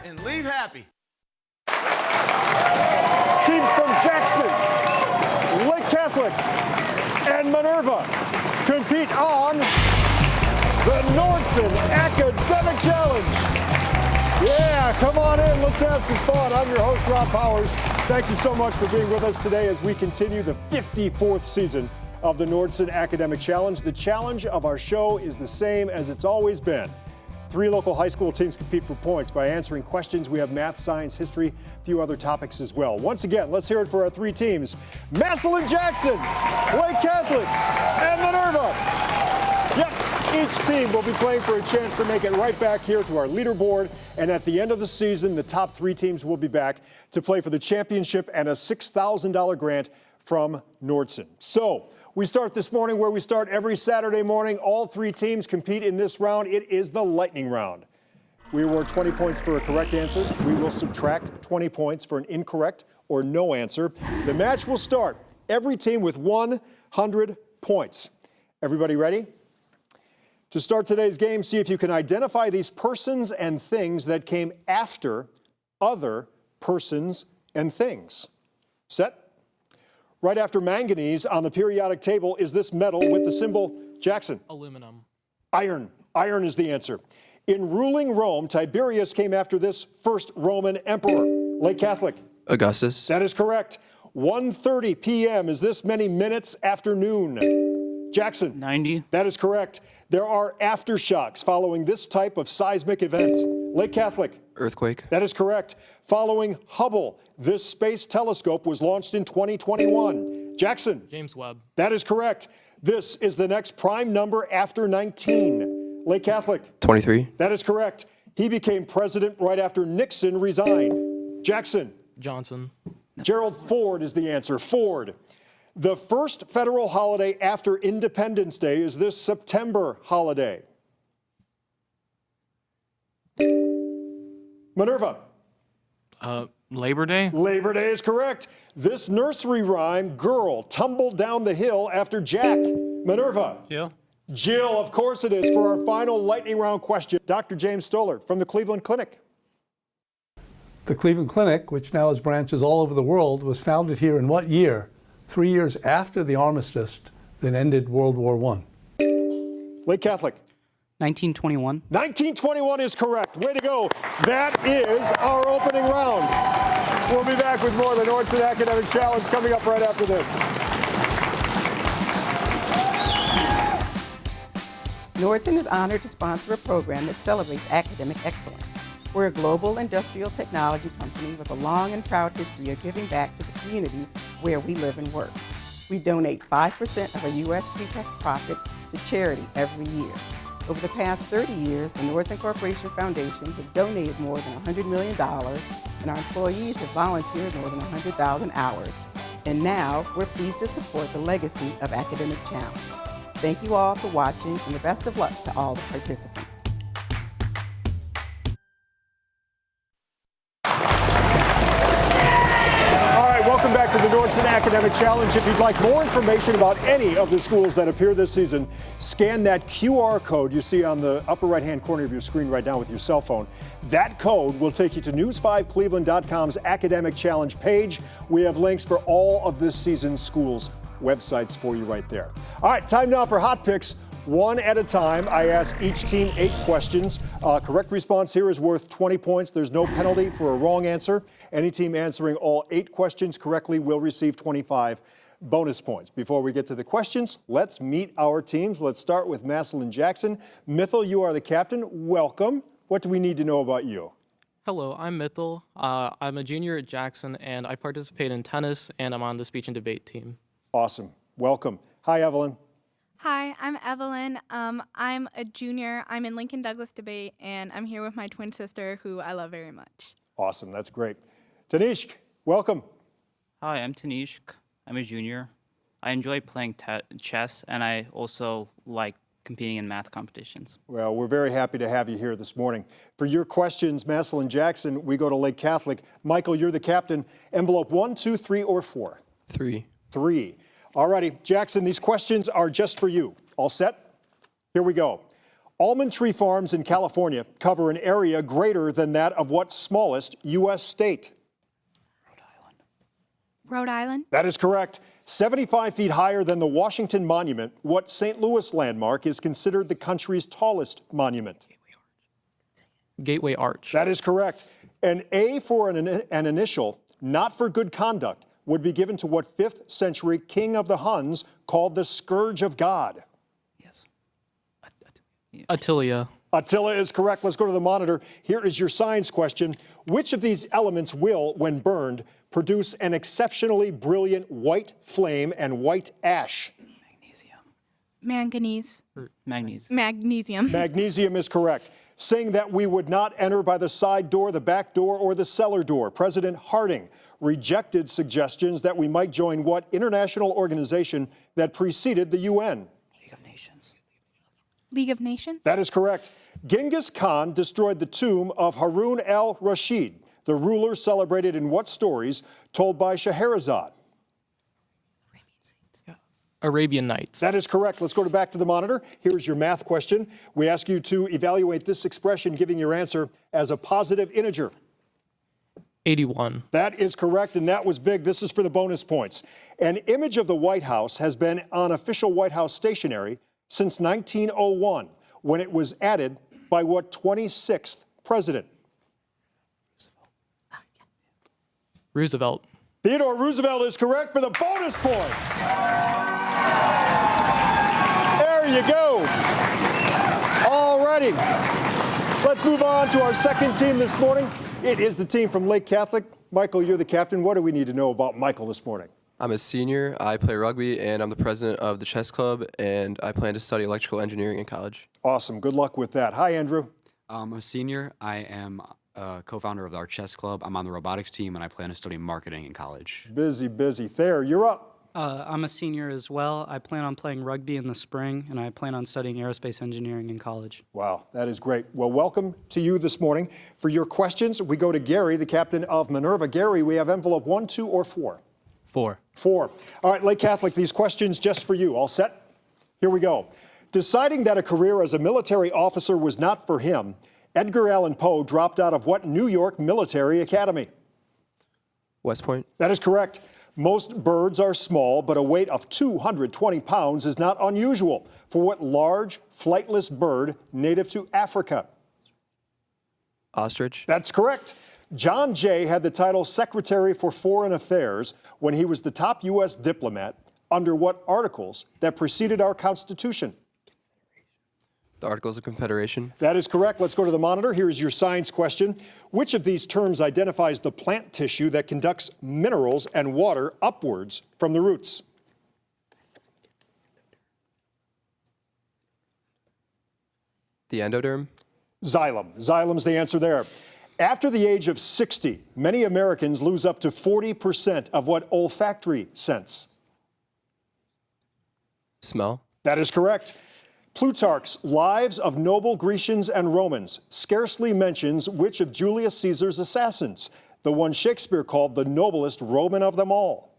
and leave happy. Teams from Jackson, Lake Catholic, and Minerva compete on the Nordson Academic Challenge. Yeah, come on in. Let's have some fun. I'm your host, Rob Powers. Thank you so much for being with us today as we continue the 54th season of the Nordson Academic Challenge. The challenge of our show is the same as it's always been. 3 local high school teams compete for points by answering questions. We have math, science, history, a few other topics as well. Once again, let's hear it for our 3 teams. Massillon Jackson, Lake Catholic, and Minerva. Yep, each team will be playing for a chance to make it right back here to our leaderboard. And at the end of the season, the top 3 teams will be back to play for the championship and a $6,000 grant from Nordson. So we start this morning where we start every Saturday morning. All 3 teams compete in this round. It is the lightning round. We award 20 points for a correct answer. We will subtract 20 points for an incorrect or no answer. The match will start, every team with 100 points. Everybody ready? To start today's game, see if you can identify these persons and things that came after other persons and things. Set? Right after manganese on the periodic table is this metal with the symbol Jackson. Aluminum. Iron. Iron is the answer. In ruling Rome, Tiberius came after this first Roman emperor. Lake Catholic. Augustus. That is correct. 1:30 p.m. is this many minutes after noon. Jackson. 90. That is correct. There are aftershocks following this type of seismic event. Lake Catholic. Earthquake. That is correct. Following Hubble, this space telescope was launched in 2021. Jackson. James Webb. That is correct. This is the next prime number after 19. Lake Catholic. 23. That is correct. He became president right after Nixon resigned. Jackson. Johnson. Gerald Ford is the answer. Ford. The first federal holiday after Independence Day is this September holiday. Minerva. Labor Day. Labor Day is correct. This nursery rhyme, girl, tumbled down the hill after Jack. Minerva. Jill. Jill, of course it is, for our final lightning round question. Dr. James Stoller from the Cleveland Clinic. The Cleveland Clinic, which now has branches all over the world, was founded here in what year? 3 years after the armistice that ended World War I. Lake Catholic. 1921. 1921 is correct. Way to go. That is our opening round. We'll be back with more of the Nordson Academic Challenge coming up right after this. Nordson is honored to sponsor a program that celebrates academic excellence. We're a global industrial technology company with a long and proud history of giving back to the communities where we live and work. We donate 5% of our U.S. pre-tax profits to charity every year. Over the past 30 years, the Nordson Corporation Foundation has donated more than $100 million, and our employees have volunteered more than 100,000 hours. And now, we're pleased to support the legacy of Academic Challenge. Thank you all for watching, and the best of luck to all the participants. Welcome back to the Nordson Academic Challenge. If you'd like more information about any of the schools that appear this season, scan that QR code you see on the upper right-hand corner of your screen right now with your cell phone. That code will take you to news5cleveland.com's Academic Challenge page. We have links for all of this season's schools' websites for you right there. All right, time now for Hot Picks. One at a time. I ask each team 8 questions. Correct response here is worth 20 points. There's no penalty for a wrong answer. Any team answering all 8 questions correctly will receive 25 bonus points. Before we get to the questions, let's meet our teams. Let's start with Massillon Jackson. Mithil, you are the captain. Welcome. What do we need to know about you? Hello, I'm Mithil. I'm a junior at Jackson, and I participate in tennis, and I'm on the speech and debate team. Awesome. Welcome. Hi, Evelyn. Hi, I'm Evelyn. I'm a junior. I'm in Lincoln Douglas debate, and I'm here with my twin sister, who I love very much. Awesome. That's great. Tanishk, welcome. Hi, I'm Tanishk. I'm a junior. I enjoy playing chess, and I also like competing in math competitions. Well, we're very happy to have you here this morning. For your questions, Massillon Jackson, we go to Lake Catholic. Michael, you're the captain. Envelope 1, 2, 3, or 4? 3. 3. All righty, Jackson, these questions are just for you. All set? Here we go. Almond tree farms in California cover an area greater than that of what smallest U.S. state? Rhode Island. That is correct. 75 feet higher than the Washington Monument, what St. Louis landmark is considered the country's tallest monument? Gateway Arch. That is correct. An A for an initial, not for good conduct, would be given to what 5th century king of the Huns called the Scourge of God? Yes. Attila. Attila is correct. Let's go to the monitor. Here is your science question. Which of these elements will, when burned, produce an exceptionally brilliant white flame and white ash? Magnesium. Manganese. Magnesium. Magnesium. Magnesium is correct. Saying that we would not enter by the side door, the back door, or the cellar door, President Harding rejected suggestions that we might join what international organization that preceded the UN? League of Nations. League of Nations. That is correct. Genghis Khan destroyed the tomb of Harun al-Rashid, the ruler celebrated in what stories told by Scheherazade? Arabian Nights. That is correct. Let's go back to the monitor. Here's your math question. We ask you to evaluate this expression, giving your answer as a positive integer. 81. That is correct, and that was big. This is for the bonus points. An image of the White House has been on official White House stationery since 1901, when it was added by what 26th president? Roosevelt. Theodore Roosevelt is correct for the bonus points. There you go. All righty. Let's move on to our second team this morning. It is the team from Lake Catholic. Michael, you're the captain. What do we need to know about Michael this morning? I'm a senior. I play rugby, and I'm the president of the chess club, and I plan to study electrical engineering in college. Awesome. Good luck with that. Hi, Andrew. I'm a senior. I am a co-founder of our chess club. I'm on the robotics team, and I plan to study marketing in college. Busy, busy. Thayer, you're up. I'm a senior as well. I plan on playing rugby in the spring, and I plan on studying aerospace engineering in college. Wow, that is great. Well, welcome to you this morning. For your questions, we go to Gary, the captain of Minerva. Gary, we have envelope 1, 2, or 4? 4. 4. All right, Lake Catholic, these questions just for you. All set? Here we go. Deciding that a career as a military officer was not for him, Edgar Allan Poe dropped out of what New York military academy? West Point. That is correct. Most birds are small, but a weight of 220 pounds is not unusual for what large, flightless bird native to Africa? Ostrich. That's correct. John Jay had the title Secretary for Foreign Affairs when he was the top U.S. diplomat under what articles that preceded our Constitution? The Articles of Confederation. That is correct. Let's go to the monitor. Here is your science question. Which of these terms identifies the plant tissue that conducts minerals and water upwards from the roots? The endoderm. Xylem. Xylem's the answer there. After the age of 60, many Americans lose up to 40% of what olfactory sense? Smell. That is correct. Plutarch's Lives of Noble Grecians and Romans scarcely mentions which of Julius Caesar's assassins, the one Shakespeare called the noblest Roman of them all?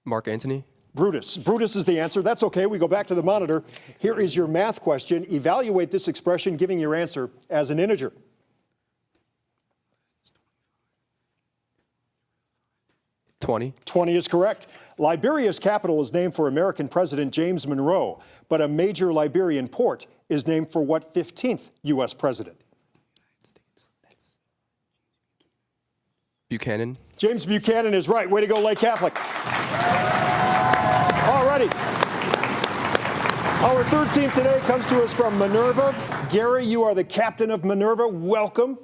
Mark Antony. Brutus. Brutus is the answer. That's okay. We go back to the monitor. Here is your math question. Evaluate this expression, giving your answer as an integer. 20. 20 is correct. Liberia's capital is named for American President James Monroe, but a major Liberian port is named for what 15th U.S. president? Buchanan. James Buchanan is right. Way to go, Lake Catholic. All righty. Our third team today comes to us from Minerva. Gary, you are the captain of Minerva. Welcome.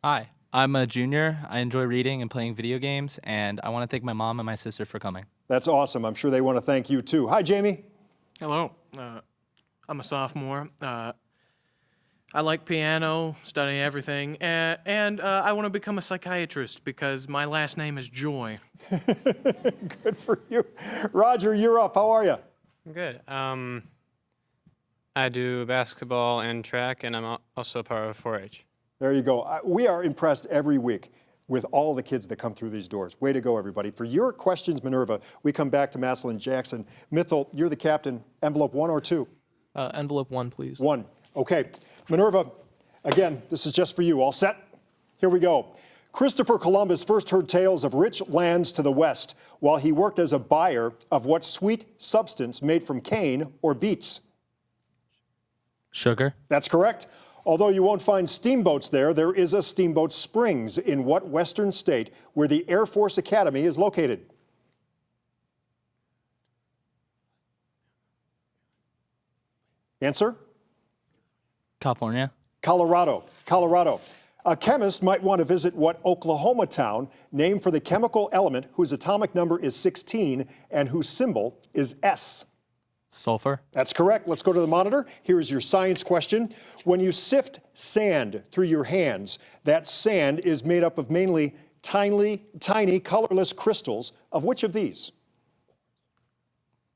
Hi, I'm a junior. I enjoy reading and playing video games, and I want to thank my mom and my sister for coming. That's awesome. I'm sure they want to thank you, too. Hi, Jamie. Hello. I'm a sophomore. I like piano, study everything, and I want to become a psychiatrist because my last name is Joy. Good for you. Roger, you're up. How are you? Good. I do basketball and track, and I'm also part of 4-H. There you go. We are impressed every week. with all the kids that come through these doors. Way to go, everybody. For your questions, Minerva, we come back to Massillon Jackson. Mithil, you're the captain. Envelope 1 or 2? Envelope 1, please. 1. Okay. Minerva, again, this is just for you. All set? Here we go. Christopher Columbus first heard tales of rich lands to the west while he worked as a buyer of what sweet substance made from cane or beets? Sugar. That's correct. Although you won't find steamboats there, there is a Steamboat Springs in what western state where the Air Force Academy is located? Answer? California. Colorado. Colorado. A chemist might want to visit what Oklahoma town named for the chemical element whose atomic number is 16 and whose symbol is S? Sulfur. That's correct. Let's go to the monitor. Here is your science question. When you sift sand through your hands, that sand is made up of mainly tiny colorless crystals of which of these?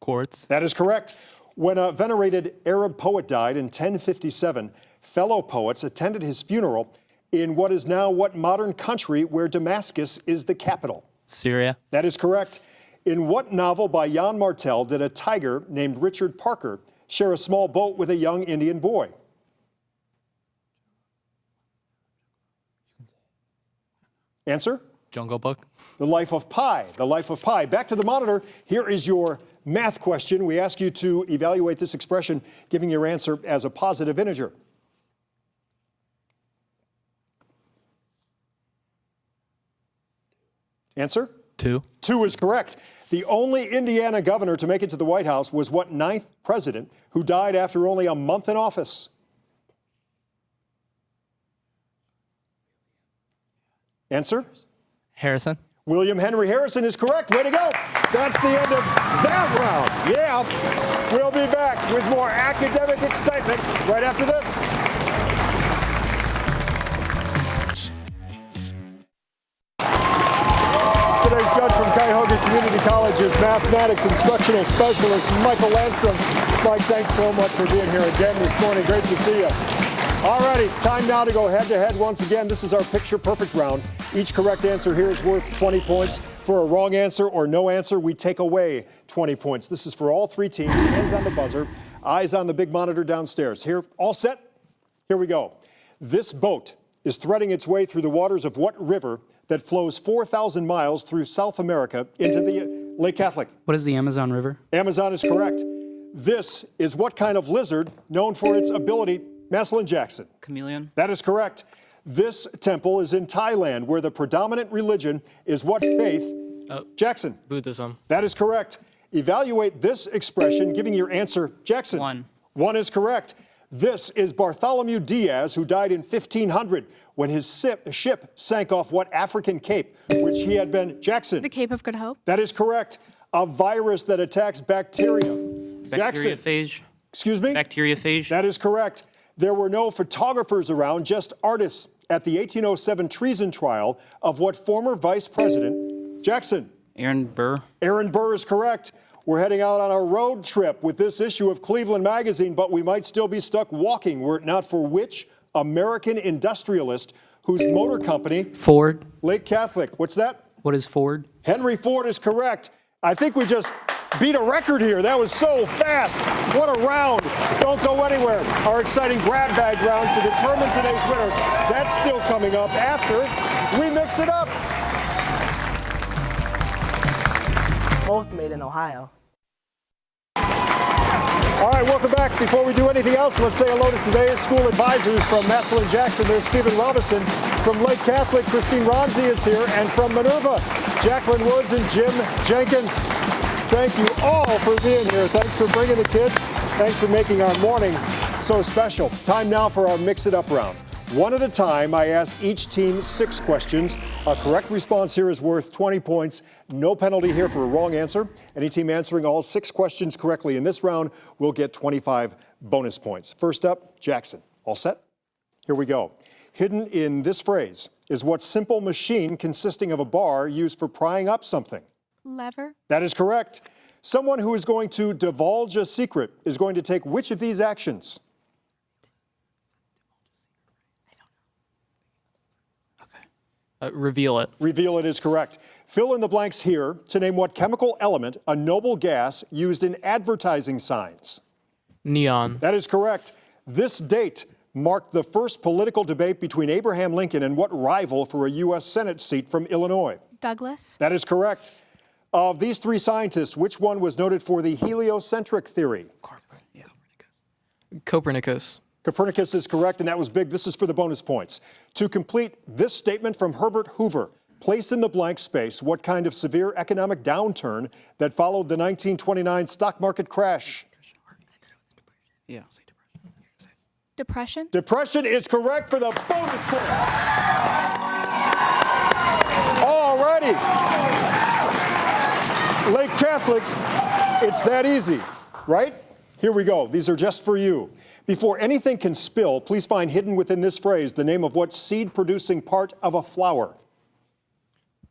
Quartz. That is correct. When a venerated Arab poet died in 1057, fellow poets attended his funeral in what is now what modern country where Damascus is the capital? Syria. That is correct. In what novel by Jan Martel did a tiger named Richard Parker share a small boat with a young Indian boy? Answer? Jungle Book. The Life of Pi. The Life of Pi. Back to the monitor. Here is your math question. We ask you to evaluate this expression, giving your answer as a positive integer. Answer? 2. 2 is correct. The only Indiana governor to make it to the White House was what 9th president who died after only a month in office? Answer? Harrison. William Henry Harrison is correct. Way to go. That's the end of that round. Yeah. We'll be back with more academic excitement right after this. Today's judge from Cuyahoga Community College is mathematics instructional specialist Michael Landstrom. Mike, thanks so much for being here again this morning. Great to see you. All righty, time now to go head-to-head once again. This is our picture-perfect round. Each correct answer here is worth 20 points. For a wrong answer or no answer, we take away 20 points. This is for all three teams. Hands on the buzzer, eyes on the big monitor downstairs. Here, all set? Here we go. This boat is threading its way through the waters of what river that flows 4,000 miles through South America into the Lake Catholic? What is the Amazon River? Amazon is correct. This is what kind of lizard known for its ability? Massillon Jackson. Chameleon. That is correct. This temple is in Thailand, where the predominant religion is what faith? Jackson. Buddhism. That is correct. Evaluate this expression, giving your answer. Jackson. 1. 1 is correct. This is Bartholomew Diaz, who died in 1500 when his ship sank off what African cape, which he had been. Jackson. The Cape of Good Hope. That is correct. A virus that attacks bacteria. Jackson. Bacteriophage. Excuse me? Bacteriophage. That is correct. There were no photographers around, just artists at the 1807 treason trial of what former vice president? Jackson. Aaron Burr. Aaron Burr is correct. We're heading out on a road trip with this issue of Cleveland Magazine, but we might still be stuck walking were it not for which American industrialist whose motor company? Ford. Lake Catholic. What's that? What is Ford? Henry Ford is correct. I think we just beat a record here. That was so fast. What a round. Don't go anywhere. Our exciting grab bag round to determine today's winner. That's still coming up after we mix it up. Both made in Ohio. All right, welcome back. Before we do anything else, let's say hello to today's school advisors from Massillon Jackson. There's Stephen Robinson. From Lake Catholic, Christine Ronzi is here. And from Minerva, Jacqueline Woods and Jim Jenkins. Thank you all for being here. Thanks for bringing the kids. Thanks for making our morning so special. Time now for our Mix It Up round. One at a time, I ask each team 6 questions. A correct response here is worth 20 points. No penalty here for a wrong answer. Any team answering all 6 questions correctly in this round will get 25 bonus points. First up, Jackson. All set? Here we go. Hidden in this phrase is what simple machine consisting of a bar used for prying up something? Lever. That is correct. Someone who is going to divulge a secret is going to take which of these actions? Reveal it. Reveal it is correct. Fill in the blanks here to name what chemical element, a noble gas, used in advertising signs. Neon. That is correct. This date marked the first political debate between Abraham Lincoln and what rival for a U.S. Senate seat from Illinois? Douglas. That is correct. Of these three scientists, which one was noted for the heliocentric theory? Copernicus. Copernicus is correct, and that was big. This is for the bonus points. To complete this statement from Herbert Hoover, place in the blank space what kind of severe economic downturn that followed the 1929 stock market crash? Yeah. Depression. Depression is correct for the bonus points. All righty. Lake Catholic, it's that easy, right? Here we go. These are just for you. Before anything can spill, please find hidden within this phrase the name of what seed-producing part of a flower.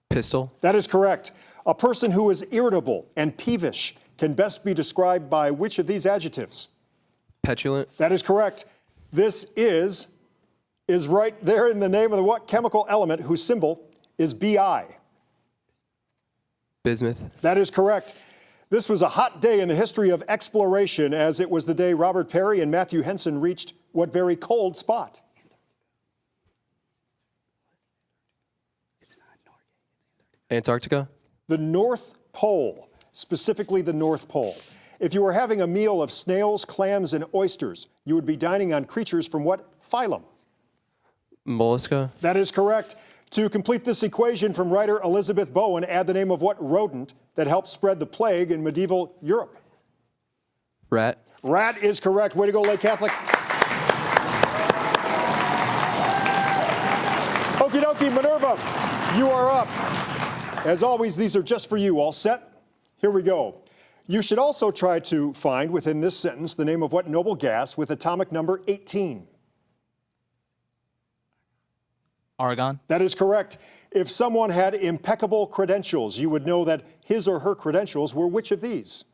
Pistil. That is correct. A person who is irritable and peevish can best be described by which of these adjectives? Petulant. That is correct. This is right there in the name of the what chemical element whose symbol is Bi. Bismuth. That is correct. This was a hot day in the history of exploration, as it was the day Robert Peary and Matthew Henson reached what very cold spot? Antarctica. The North Pole, specifically the North Pole. If you were having a meal of snails, clams, and oysters, you would be dining on creatures from what phylum? Mollusca. That is correct. To complete this equation from writer Elizabeth Bowen, add the name of what rodent that helped spread the plague in medieval Europe? Rat. Rat is correct. Way to go, Lake Catholic. Okie dokie, Minerva, you are up. As always, these are just for you. All set? Here we go. You should also try to find within this sentence the name of what noble gas with atomic number 18. Argon. That is correct. If someone had impeccable credentials, you would know that his or her credentials were which of these?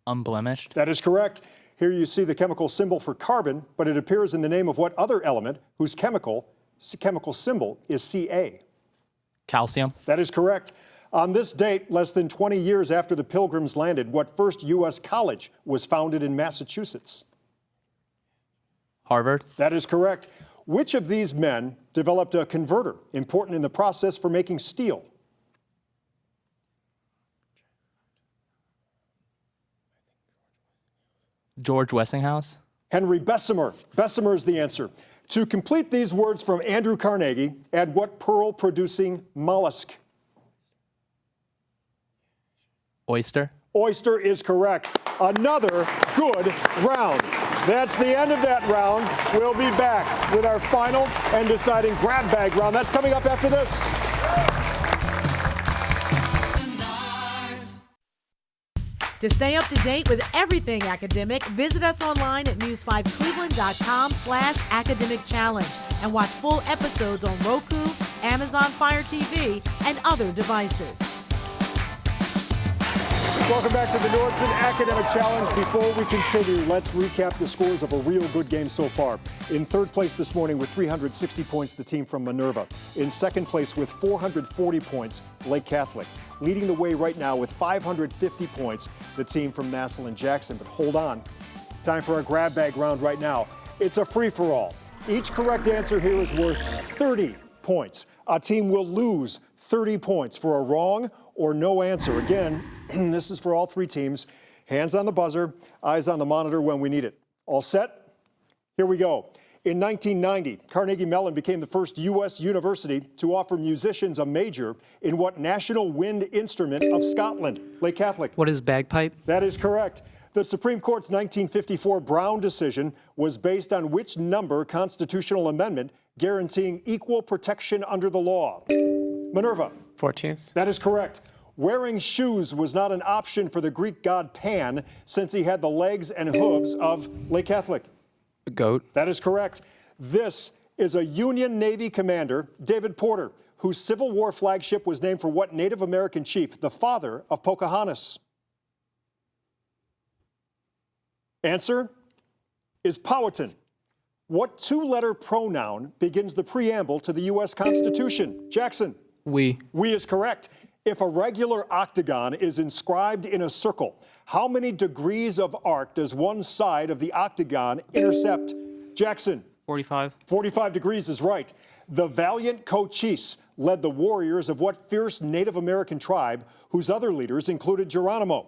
Unblemished. That is correct. Here you see the chemical symbol for carbon, but it appears in the name of what other element whose chemical symbol is Ca? Calcium. That is correct. On this date, less than 20 years after the Pilgrims landed, what first U.S. college was founded in Massachusetts? Harvard. That is correct. Which of these men developed a converter important in the process for making steel? George Westinghouse. Henry Bessemer. Bessemer is the answer. To complete these words from Andrew Carnegie, add what pearl-producing mollusk? Oyster. Oyster is correct. Another good round. That's the end of that round. We'll be back with our final and deciding grab bag round. That's coming up after this. To stay up to date with everything academic, visit us online at news5cleveland.com/academic challenge and watch full episodes on Roku, Amazon Fire TV, and other devices. Welcome back to the Nordson Academic Challenge. Before we continue, let's recap the scores of a real good game so far. In third place this morning with 360 points, the team from Minerva. In second place with 440 points, Lake Catholic. Leading the way right now with 550 points, the team from Massillon Jackson. But hold on, time for our grab bag round right now. It's a free-for-all. Each correct answer here is worth 30 points. A team will lose 30 points for a wrong or no answer. Again, this is for all three teams. Hands on the buzzer, eyes on the monitor when we need it. All set? Here we go. In 1990, Carnegie Mellon became the first U.S. university to offer musicians a major in what national wind instrument of Scotland? Lake Catholic. What is bagpipe? That is correct. The Supreme Court's 1954 Brown decision was based on which number constitutional amendment guaranteeing equal protection under the law? Minerva. 14th. That is correct. Wearing shoes was not an option for the Greek god Pan since he had the legs and hooves of Lake Catholic. A goat. That is correct. This is a Union Navy commander, David Porter, whose Civil War flagship was named for what Native American chief, the father of Pocahontas? Answer is Powhatan. What two-letter pronoun begins the preamble to the U.S. Constitution? Jackson. We. We is correct. If a regular octagon is inscribed in a circle, how many degrees of arc does one side of the octagon intercept? Jackson. 45. 45 degrees is right. The valiant Cochise led the warriors of what fierce Native American tribe whose other leaders included Geronimo?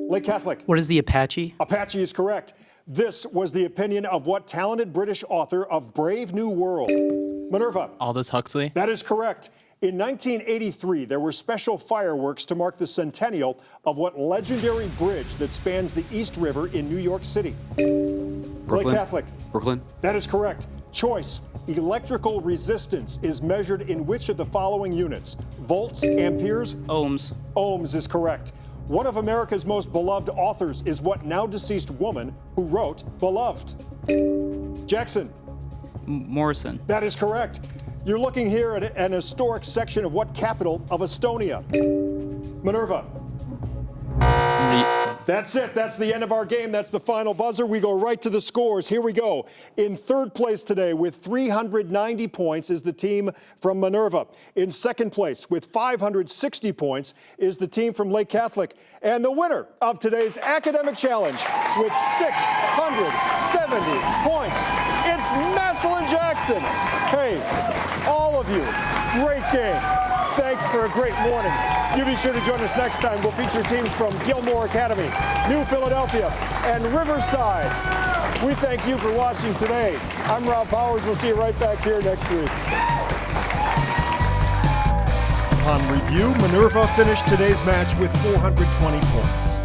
Lake Catholic. What is the Apache? Apache is correct. This was the opinion of what talented British author of Brave New World? Minerva. Aldous Huxley. That is correct. In 1983, there were special fireworks to mark the centennial of what legendary bridge that spans the East River in New York City? Brooklyn. Lake Catholic. Brooklyn. That is correct. Choice. Electrical resistance is measured in which of the following units? Volts, amperes? Ohms. Ohms is correct. One of America's most beloved authors is what now deceased woman who wrote Beloved? Jackson. Morrison. That is correct. You're looking here at an historic section of what capital of Estonia? Minerva. That's it. That's the end of our game. That's the final buzzer. We go right to the scores. Here we go. In third place today with 390 points is the team from Minerva. In second place with 560 points is the team from Lake Catholic. And the winner of today's academic challenge with 670 points, it's Massillon Jackson. Hey, all of you, great game. Thanks for a great morning. You be sure to join us next time. We'll feature teams from Gilmore Academy, New Philadelphia, and Riverside. We thank you for watching today. I'm Rob Powers. We'll see you right back here next week. On review, Minerva finished today's match with 420 points.